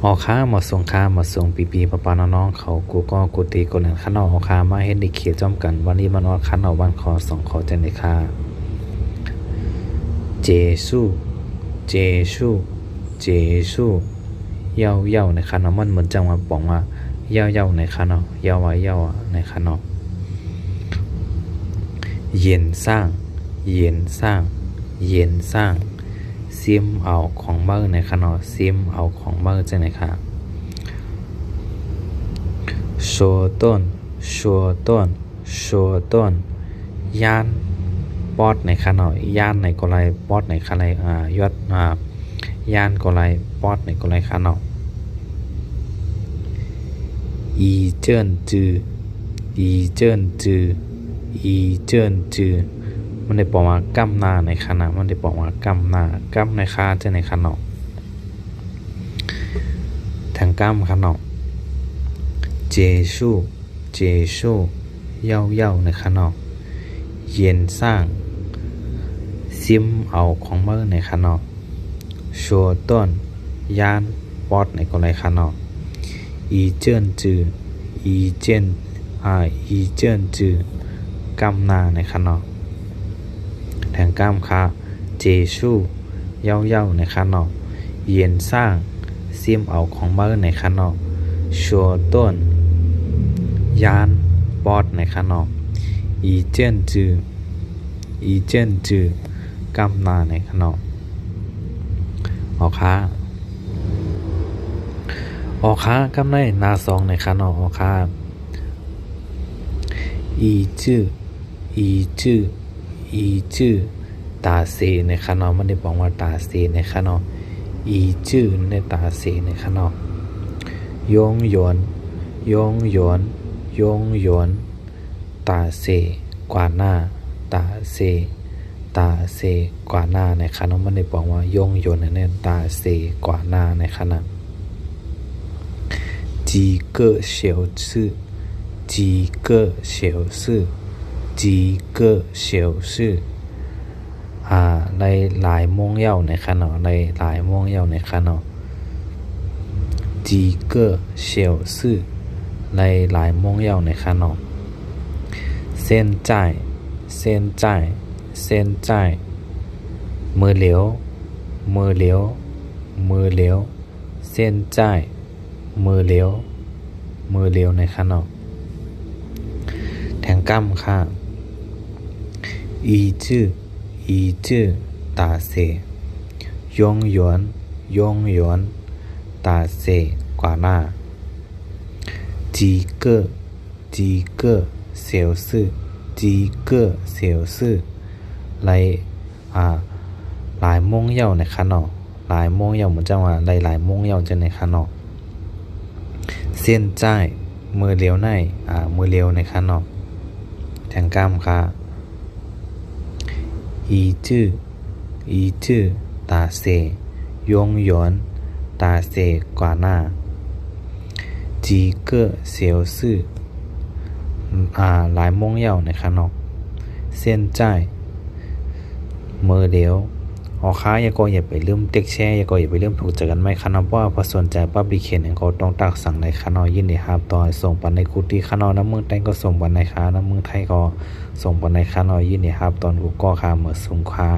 ออค้าหมดสงค้าหมดสงปีปะปาน้องๆเขากูก็กูตีกูเหลือนข้านออค้ามาเฮ็ดในเขียจอมกันวันนี้มันออข้านอวันคอ2ขอจังได๋ค่ะเจซูเจซูเจซูเยาในข้านอมันเหมือนจังว่าบอกว่าเยาในข้านอเยาว่าเยาในข้านอเย็นสร้างเย็นสร้างเย็นสร้างซิมเอาของเมื่อในขณะซิมเอาของเมื่อจังไหนคะชัวต้นชัวต้นชัวต้นยานปอดในขณะยานในกลายปอดในขณะยอดยานกลายปอดในกลายขณะอีเจิ้นจืออีเจิ้นจืออีเจิ้นจือมันได้บอกว่ากำหน้าในขณะมันได้บอกว่ากำหน้ากำในคาจะในขณะทางกำขณะเจชูเจชูเยาในขณะเย็นสร้างซิมเอาของเมื่อในขณะชัวต้นยานปอดในกลายขณะอีเจิ้นจืออีเจิ้นอีเจิ้นจือกำหน้าในขณะแทงก้ามคาเจชูเยาในคันนอเย็นสร้างซิมเอาของเมื่อในคันนอชัวต้นยานปอดในคันนออีเจิ้นจือกำนาในคันนอออกค้ากำในนาซองในคันนอออกค้าอีจื้อตาเซในขณะมันได้บอกว่าตาเซในขณะอีจื้อในตาเซในขณะยงหยวนตาเซกว่าหน้าตาเซกว่าหน้าในขณะมันได้บอกว่ายงหยวนในตาเซกว่าหน้าในขณะจีเกอเฉียวซื่อในหลายโมงเย้าในขณะในหลายโมงเย้าในขณะจีเกอเฉียวซื่อในหลายโมงเย้าในขณะเส้นใจมือเหลียวเส้นใจมือเหลียวในขณะแทงกั้มค่ะอีจื้อตาเสยงหยวนตาเสกว่าหน้าจีเกอเสียวซื่อหลายโมงเย้าในขณะหลายโมงเย้าเหมือนจังว่าหลายโมงเย้าจะในขณะเส้นใจมือเหลียวในมือเหลียวในขณะแทงก้ามค่ะอีจื้อตาเสยงหยวนตาเสกว่าหน้าจีเกอเสียวซื่อหลายโมงเย้าในขณะเส้นใจมือเหลียวออกค้าอย่าไปลืมเต็กแช่อย่าไปลืมถูกจักกันไหมคณะว่าพอสนใจปั๊บบิเขียนก็ต้องตักสั่งในคณะยินดีครับต่อส่งปันในกุฏิคณะน้ำเมืองไทยก็ส่งปันในค้าน้ำเมืองไทยก็ส่งปันในคณะยินดีครับตอนกูก็ค้าเมื่อสงค้า